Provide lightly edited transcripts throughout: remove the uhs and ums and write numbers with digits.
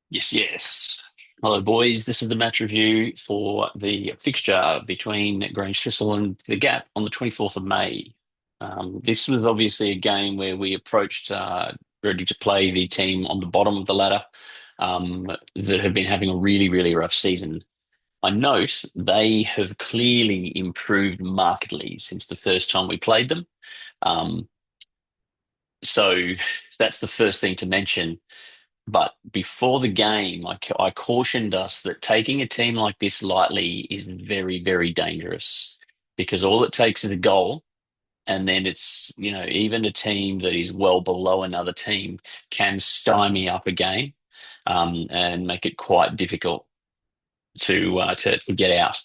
Yes, yes. Hello, boys. This is the match review for the fixture between Grange Thistle and the Gap on the 24th of May. This was obviously a game where we approached ready to play the team on the bottom of the ladder that have been having a really, really rough season. I note they have clearly improved markedly since the first time we played them. Um, so that's the first thing to mention. But before the game, I cautioned us that taking a team like this lightly is very, very dangerous because all it takes is a goal. And then even a team that is well below another team can stymie up a game, and make it quite difficult to get out.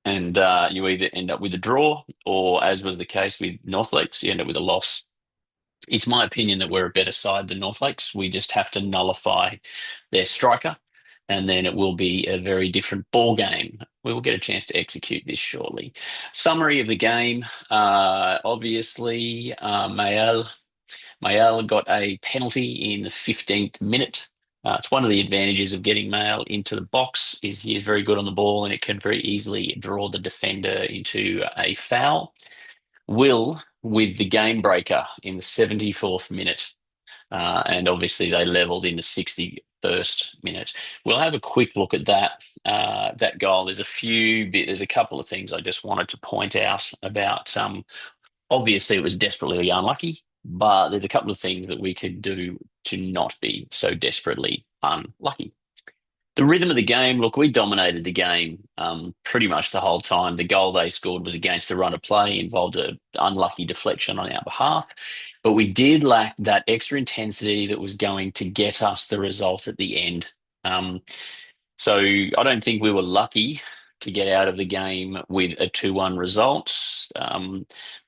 And you either end up with a draw, or as was the case with North Lakes, you end up with a loss. It's my opinion that we're a better side than North Lakes. We just have to nullify their striker, and then it will be a very different ball game. We will get a chance to execute this shortly. Summary of the game. Obviously, Mayal got a penalty in the 15th minute. It's one of the advantages of getting Mail into the box is he is very good on the ball and it can very easily draw the defender into a foul. Will with the game breaker in the 74th minute. And obviously they levelled in the 61st minute. We'll have a quick look at that goal. There's a couple of things I just wanted to point out about. Obviously, it was desperately unlucky, but there's a couple of things that we could do to not be so desperately unlucky. The rhythm of the game, look, we dominated the game pretty much the whole time. The goal they scored was against the run of play, involved an unlucky deflection on our behalf, but we did lack that extra intensity that was going to get us the result at the end. Um, so I don't think we were lucky to get out of the game with a 2-1 result,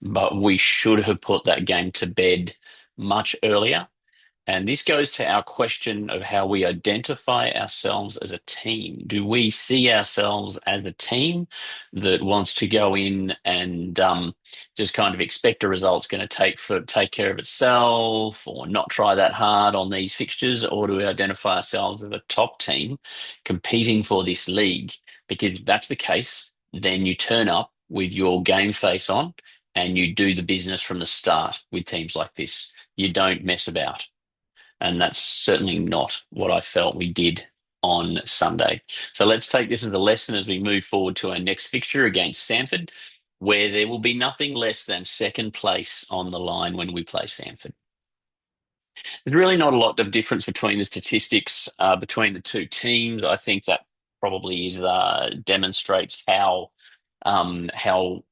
but we should have put that game to bed much earlier. And this goes to our question of how we identify ourselves as a team. Do we see ourselves as a team that wants to go in and just kind of expect a result's going to take care of itself, or not try that hard on these fixtures, or do we identify ourselves as a top team competing for this league? Because if that's the case, then you turn up with your game face on and you do the business from the start with teams like this. You don't mess about. And that's certainly not what I felt we did on Sunday. So let's take this as a lesson as we move forward to our next fixture against Sanford, where there will be nothing less than second place on the line when we play Sanford. There's really not a lot of difference between the statistics between the two teams. I think that probably demonstrates how how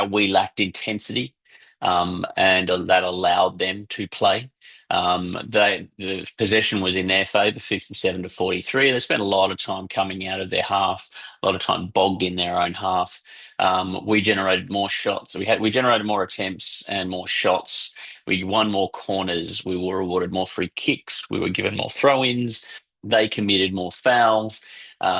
we lacked intensity, and that allowed them to play. The possession was in their favour, 57-43. They spent a lot of time coming out of their half, a lot of time bogged in their own half. We generated more shots. We generated more attempts and more shots. We won more corners. We were awarded more free kicks. We were given more throw-ins. They committed more fouls.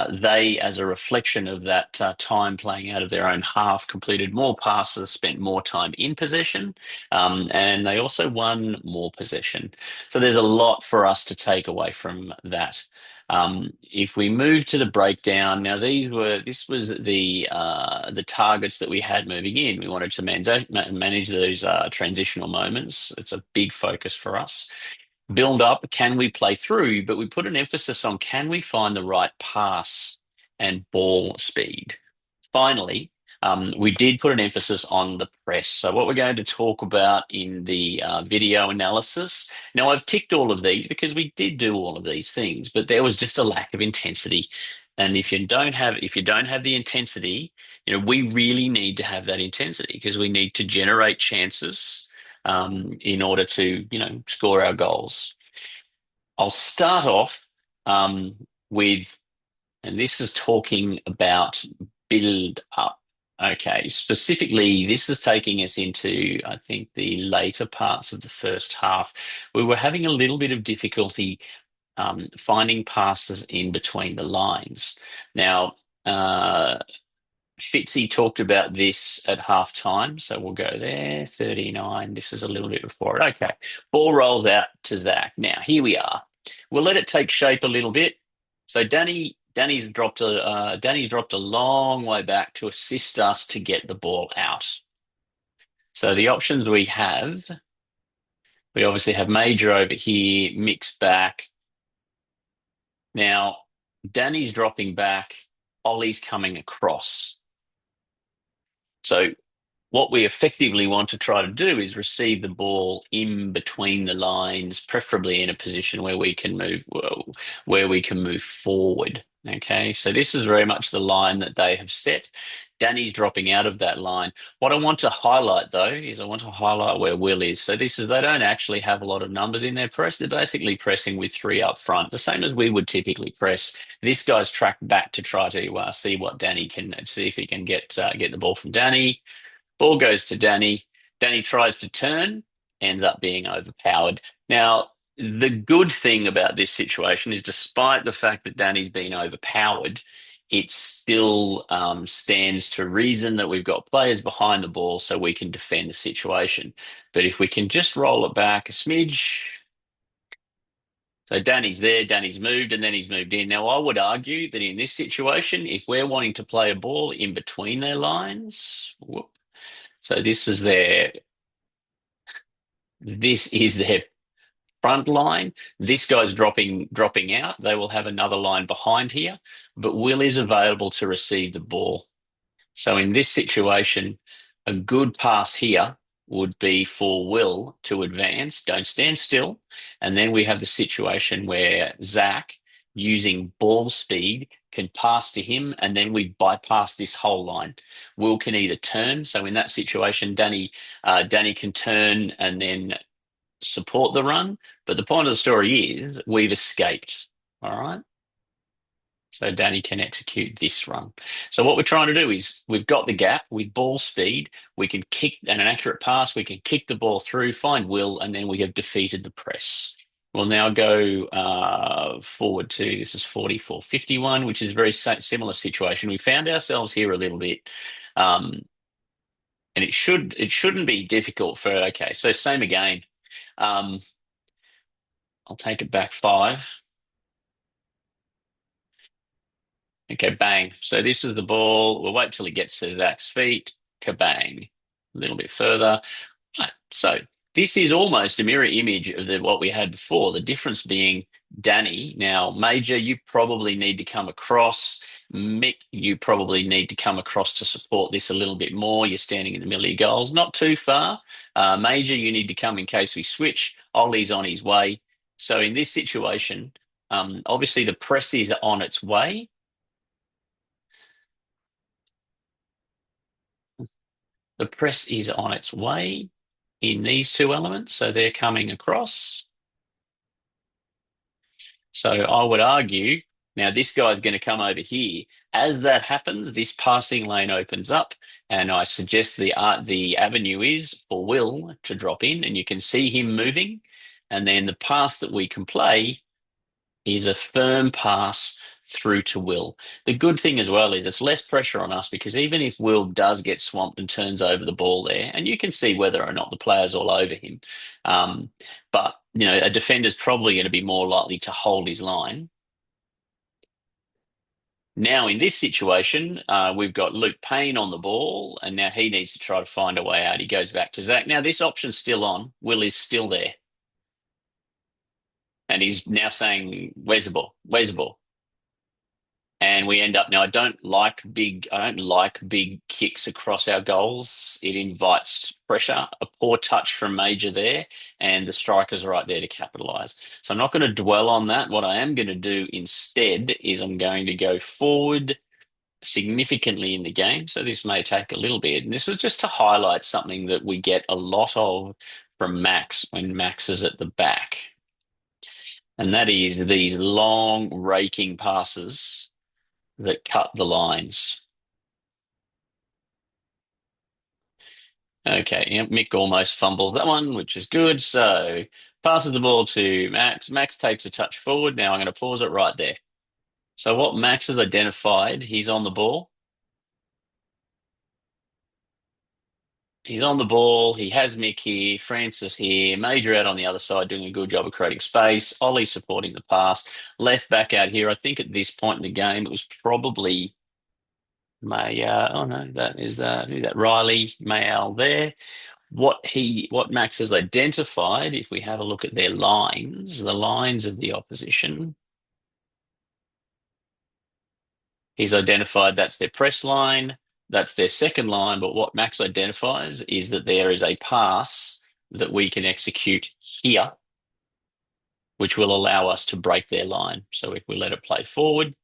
They, as a reflection of that time playing out of their own half, completed more passes, spent more time in possession, and they also won more possession. So there's a lot for us to take away from that. If we move to the breakdown, now this was the targets that we had moving in. We wanted to manage those transitional moments. It's a big focus for us. Build up, can we play through? But we put an emphasis on, can we find the right pass and ball speed? Finally, we did put an emphasis on the press. So what we're going to talk about in the video analysis. Now, I've ticked all of these because we did do all of these things, but there was just a lack of intensity. And if you don't have the intensity, we really need to have that intensity because we need to generate chances in order to, score our goals. I'll start off with, and this is talking about build up. Okay, specifically, this is taking us into, I think, the later parts of the first half. We were having a little bit of difficulty finding passes in between the lines. Now, Fitzy talked about this at half time, so we'll go there. 39. This is a little bit before it. Okay. Ball rolls out to Zach. Now, here we are. We'll let it take shape a little bit. So Danny's dropped a long way back to assist us to get the ball out. So the options we obviously have Major over here, mix back. Now, Danny's dropping back, Ollie's coming across. So what we effectively want to try to do is receive the ball in between the lines, preferably in a position where we can move, well, where we can move forward. Okay, so this is very much the line that they have set. Danny's dropping out of that line. What I want to highlight though is I want to highlight where Will is. So this is they don't actually have a lot of numbers in their press. They're basically pressing with three up front, the same as we would typically press. This guy's tracked back to try to see what Danny can see if he can get the ball from Danny. Ball goes to Danny. Danny tries to turn, ends up being overpowered. Now, the good thing about this situation is despite the fact that Danny's been overpowered, it still stands to reason that we've got players behind the ball so we can defend the situation. But if we can just roll it back a smidge. So Danny's there, Danny's moved, and then he's moved in. Now, I would argue that in this situation, if we're wanting to play a ball in between their lines, so this is their front line. This guy's dropping out. They will have another line behind here, but Will is available to receive the ball. So in this situation, a good pass here would be for Will to advance, don't stand still. And then we have the situation where Zach, using ball speed, can pass to him, and then we bypass this whole line. Will can either turn. So in that situation, Danny can turn and then support the run. But the point of the story is we've escaped. All right. So Danny can execute this run. So what we're trying to do is we've got the gap with ball speed. We can kick and an accurate pass. We can kick the ball through, find Will, and then we have defeated the press. We'll now go forward to this is 44-51, which is a very similar situation. We found ourselves here a little bit, and it shouldn't be difficult for. Okay, so same again. I'll take it back 5. Okay, bang. So this is the ball. We'll wait till he gets to Zach's feet. Kabang. A little bit further. Right. So this is almost a mirror image of what we had before. The difference being Danny. Now, Major, you probably need to come across. Mick, you probably need to come across to support this a little bit more. You're standing in the middle of your goals, not too far. Major, you need to come in case we switch. Ollie's on his way. So in this situation, obviously the press is on its way. The press is on its way in these two elements, so they're coming across. So I would argue now this guy's going to come over here. As that happens, this passing lane opens up, and I suggest the avenue is for Will to drop in, and you can see him moving. And then the pass that we can play is a firm pass through to Will. The good thing as well is it's less pressure on us because even if Will does get swamped and turns over the ball there, and you can see whether or not the player's all over him, but a defender's probably going to be more likely to hold his line. Now in this situation, we've got Luke Payne on the ball, and now he needs to try to find a way out. He goes back to Zach. Now this option's still on. Will is still there. And he's now saying, "Where's the ball? Where's the ball?" And we end up now. I don't like big kicks across our goals. It invites pressure. A poor touch from Major there, and the strikers are right there to capitalise. So I'm not going to dwell on that. What I am going to do instead is I'm going to go forward significantly in the game. So this may take a little bit. And this is just to highlight something that we get a lot of from Max when Max is at the back. And that is these long raking passes that cut the lines. Okay, yeah, Mick almost fumbles that one, which is good. So passes the ball to Max. Max takes a touch forward. Now I'm going to pause it right there. So what Max has identified, he's on the ball. He's on the ball. He has Mick here, Francis here, Major out on the other side doing a good job of creating space. Ollie supporting the pass. Left back out here. I think at this point in the game, it was probably May. Oh no, that is who that Riley Mayall there. What Max has identified, if we have a look at their lines, the lines of the opposition, he's identified that's their press line, that's their second line, but what Max identifies is that there is a pass that we can execute here, which will allow us to break their line. So if we let it play forward,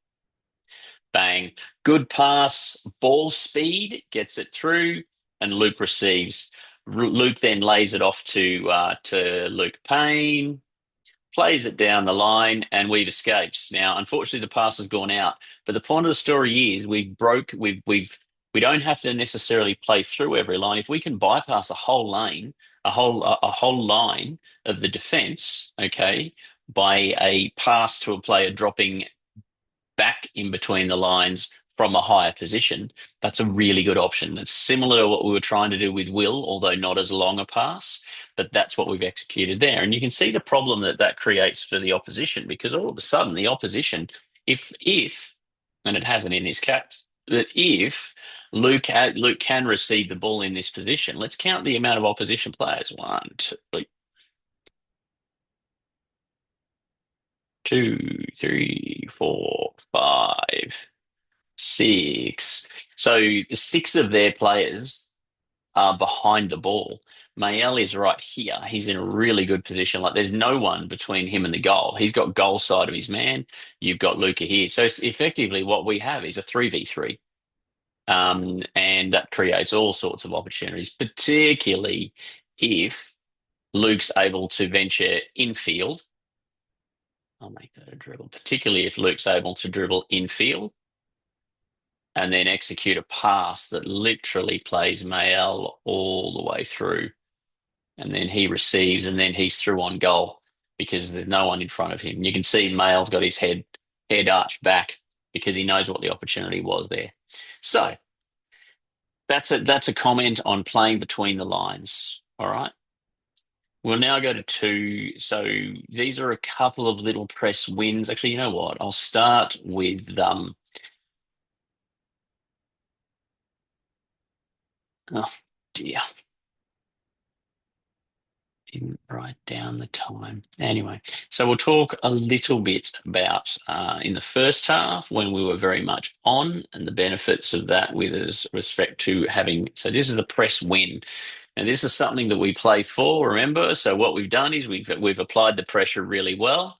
bang, good pass, ball speed, gets it through, and Luke receives. Luke then lays it off to Luke Payne, plays it down the line, and we've escaped. Now, unfortunately, the pass has gone out. But the point of the story is we don't have to necessarily play through every line. If we can bypass a whole lane, a whole line of the defense, okay, by a pass to a player dropping back in between the lines from a higher position, that's a really good option. It's similar to what we were trying to do with Will, although not as long a pass, but that's what we've executed there. And you can see the problem that that creates for the opposition, because all of a sudden the opposition, and it hasn't in this case, that if Luke can receive the ball in this position, let's count the amount of opposition players. One, two, three, four, five, six. So six of their players are behind the ball. Mayel is right here. He's in a really good position. Like there's no one between him and the goal. He's got goal side of his man. You've got Luca here. So effectively what we have is a 3v3. And that creates all sorts of opportunities, particularly if Luke's able to venture infield. I'll make that a dribble, particularly if Luke's able to dribble infield and then execute a pass that literally plays Mayel all the way through. And then he receives, and then he's through on goal because there's no one in front of him. You can see Mayel's got his head arched back because he knows what the opportunity was there. So that's a comment on playing between the lines. All right. We'll now go to two. So these are a couple of little press wins. Actually, you know what? I'll start with oh dear. Didn't write down the time. Anyway, so we'll talk a little bit about in the first half when we were very much on and the benefits of that with respect to having. So this is the press win, and this is something that we play for. Remember, so what we've done is we've applied the pressure really well.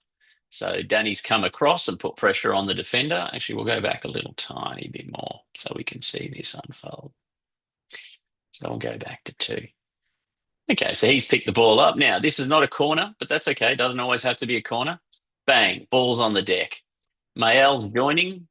So Danny's come across and put pressure on the defender. Actually, we'll go back a little tiny bit more so we can see this unfold. So we'll go back to two. Okay, so he's picked the ball up. Now, this is not a corner, but that's okay. It doesn't always have to be a corner. Bang, ball's on the deck. Mael's joining.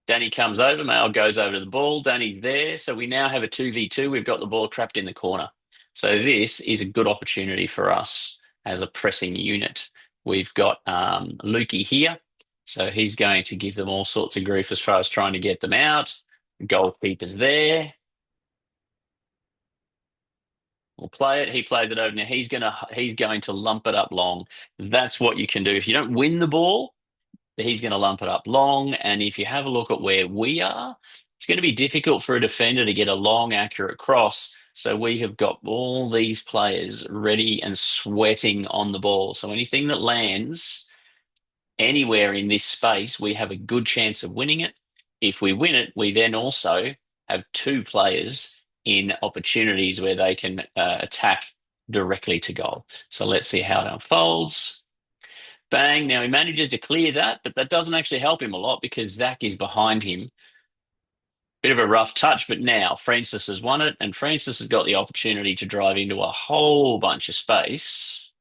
Danny comes over. Mael goes over to the ball. Danny's there. So we now have a 2v2. We've got the ball trapped in the corner. So this is a good opportunity for us as a pressing unit. We've got Lukey here. So he's going to give them all sorts of grief as far as trying to get them out. Goalkeeper's there. We'll play it. He plays it over. Now he's going to lump it up long. That's what you can do. If you don't win the ball, he's going to lump it up long. And if you have a look at where we are, it's going to be difficult for a defender to get a long, accurate cross. So we have got all these players ready and sweating on the ball. So anything that lands anywhere in this space, we have a good chance of winning it. If we win it, we then also have two players in opportunities where they can attack directly to goal. So let's see how it unfolds. Bang. Now he manages to clear that, but that doesn't actually help him a lot because Zach is behind him. Bit of a rough touch, but now Francis has won it, and Francis has got the opportunity to drive into a whole bunch of space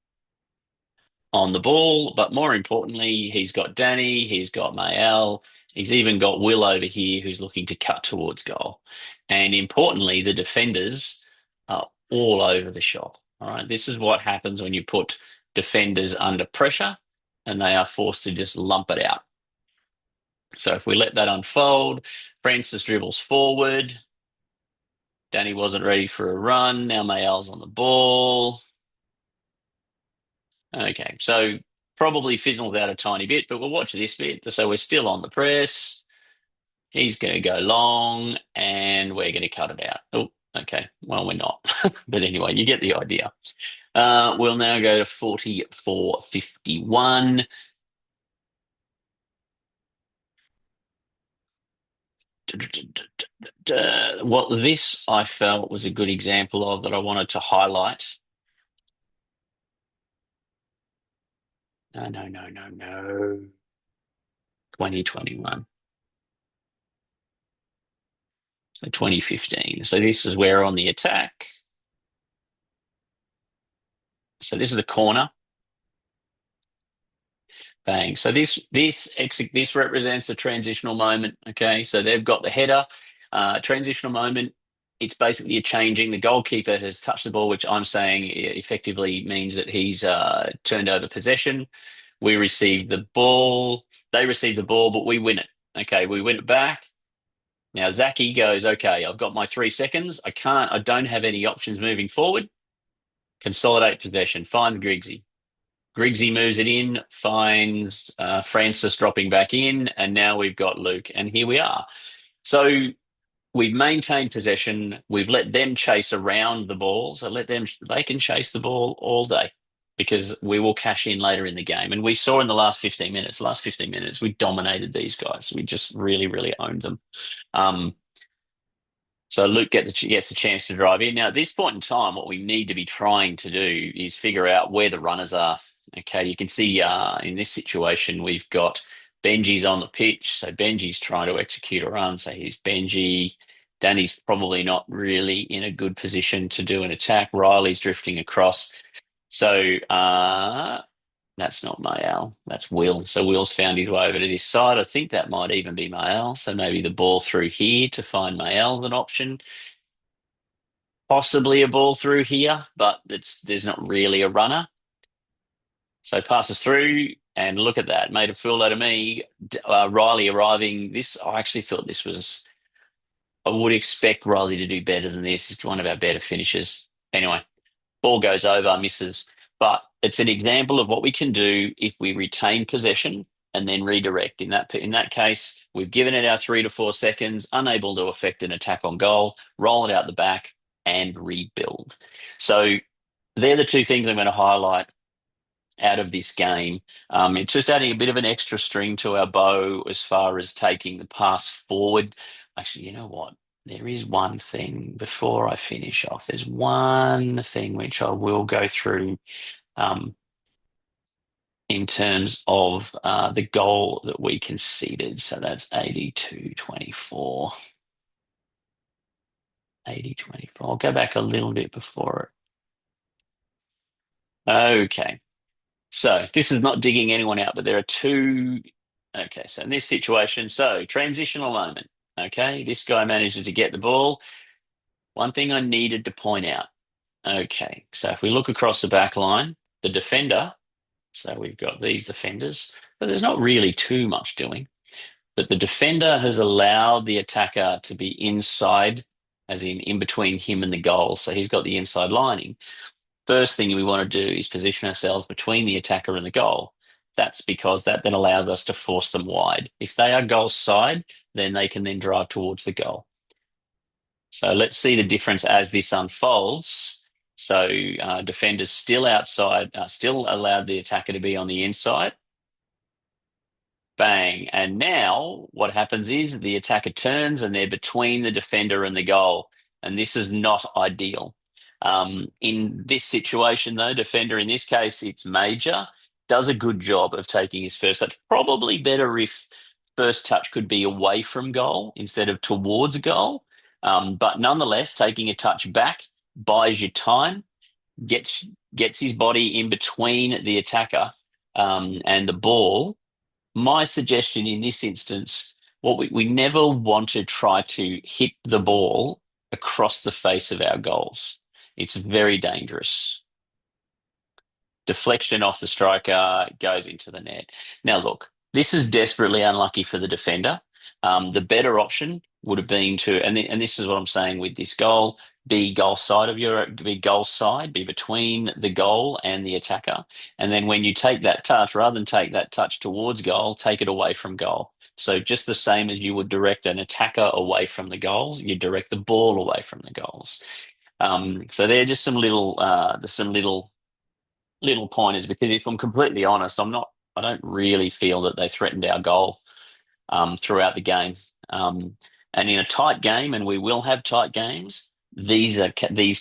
on the ball, but more importantly, he's got Danny, he's got Mael, he's even got Will over here who's looking to cut towards goal. And importantly, the defenders are all over the shop. All right, this is what happens when you put defenders under pressure and they are forced to just lump it out. So if we let that unfold, Francis dribbles forward. Danny wasn't ready for a run. Now Mayal's on the ball. Okay, so probably fizzled out a tiny bit, but we'll watch this bit. So we're still on the press. He's going to go long, and we're going to cut it out. Oh, okay. Well, we're not. But anyway, you get the idea. We'll now go to 44-51. What this I felt was a good example of that I wanted to highlight. No, no, no, no, no. 2021. So 2015. So this is where on the attack. So this is the corner. Bang. So this represents a transitional moment. Okay. So they've got the header, transitional moment. It's basically a changing. The goalkeeper has touched the ball, which I'm saying effectively means that he's turned over possession. We receive the ball. They receive the ball, but we win it. Okay, we win it back. Now Zaki goes, okay, I've got my 3 seconds. I don't have any options moving forward. Consolidate possession. Find Griggsy. Griggsy moves it in, finds Francis dropping back in, and now we've got Luke, and here we are. So we've maintained possession. We've let them chase around the ball. So they can chase the ball all day because we will cash in later in the game. And we saw in the last 15 minutes, we dominated these guys. We just really, really owned them. Um, so Luke gets a chance to drive in. Now, at this point in time, what we need to be trying to do is figure out where the runners are. Okay, you can see in this situation, we've got Benji's on the pitch. So Benji's trying to execute a run. So here's Benji. Danny's probably not really in a good position to do an attack. Riley's drifting across. So that's not Mael. That's Will. So Will's found his way over to this side. I think that might even be Mael. So maybe the ball through here to find Mael's an option. Possibly a ball through here, but there's not really a runner. So passes through, and look at that. Made a fool out of me. Riley arriving. I actually thought this was. I would expect Riley to do better than this. It's one of our better finishes. Anyway, ball goes over, misses. But it's an example of what we can do if we retain possession and then redirect. In that case, we've given it our 3 to 4 seconds, unable to affect an attack on goal, roll it out the back, and rebuild. So they're the two things I'm going to highlight out of this game. It's just adding a bit of an extra string to our bow as far as taking the pass forward. Actually, you know what? There is one thing before I finish off. There's one thing which I will go through um, in terms of the goal that we conceded. So that's 82-24. 80-24. I'll go back a little bit before it. Okay. So this is not digging anyone out, but there are two. Okay, so in this situation, so transitional moment. Okay, this guy manages to get the ball. One thing I needed to point out. Okay, so if we look across the back line, the defender, so we've got these defenders, but there's not really too much doing. But the defender has allowed the attacker to be inside, as in between him and the goal. So he's got the inside lining. First thing we want to do is position ourselves between the attacker and the goal. That's because that then allows us to force them wide. If they are goal side, then they can then drive towards the goal. So let's see the difference as this unfolds. So defenders still outside, still allowed the attacker to be on the inside. Bang. And now what happens is the attacker turns and they're between the defender and the goal. And this is not ideal. In this situation, though, defender, in this case, it's Major, does a good job of taking his first touch. Probably better if first touch could be away from goal instead of towards goal. But nonetheless, taking a touch back buys you time, gets his body in between the attacker and the ball. My suggestion in this instance, what we never want to try to hit the ball across the face of our goals. It's very dangerous. Deflection off the striker goes into the net. Now, look, this is desperately unlucky for the defender. The better option would have been to, and this is what I'm saying with this goal, be goal side, be between the goal and the attacker. And then when you take that touch, rather than take that touch towards goal, take it away from goal. So just the same as you would direct an attacker away from the goals, you direct the ball away from the goals. So they're just some little pointers because if I'm completely honest, I don't really feel that they threatened our goal throughout the game. Um, and in a tight game, and we will have tight games, these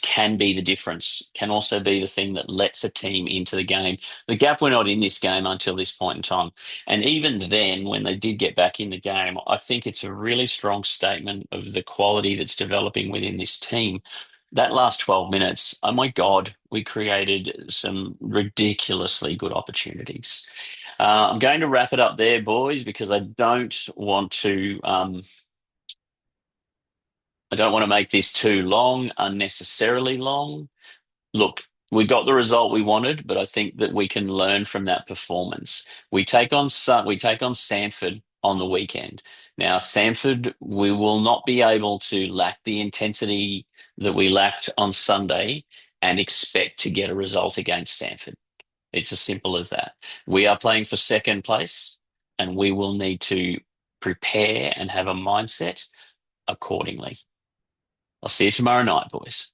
can be the difference. Can also be the thing that lets a team into the game. The Gap were not in this game until this point in time, and even then, when they did get back in the game, I think it's a really strong statement of the quality that's developing within this team. That last 12 minutes, oh my God, we created some ridiculously good opportunities. I'm going to wrap it up there, boys, because I don't want to make this too long, unnecessarily long. Look, we got the result we wanted, but I think that we can learn from that performance. We take on Sanford on the weekend. Now, Sanford, we will not be able to lack the intensity that we lacked on Sunday and expect to get a result against Sanford. It's as simple as that. We are playing for second place, and we will need to prepare and have a mindset accordingly. I'll see you tomorrow night, boys.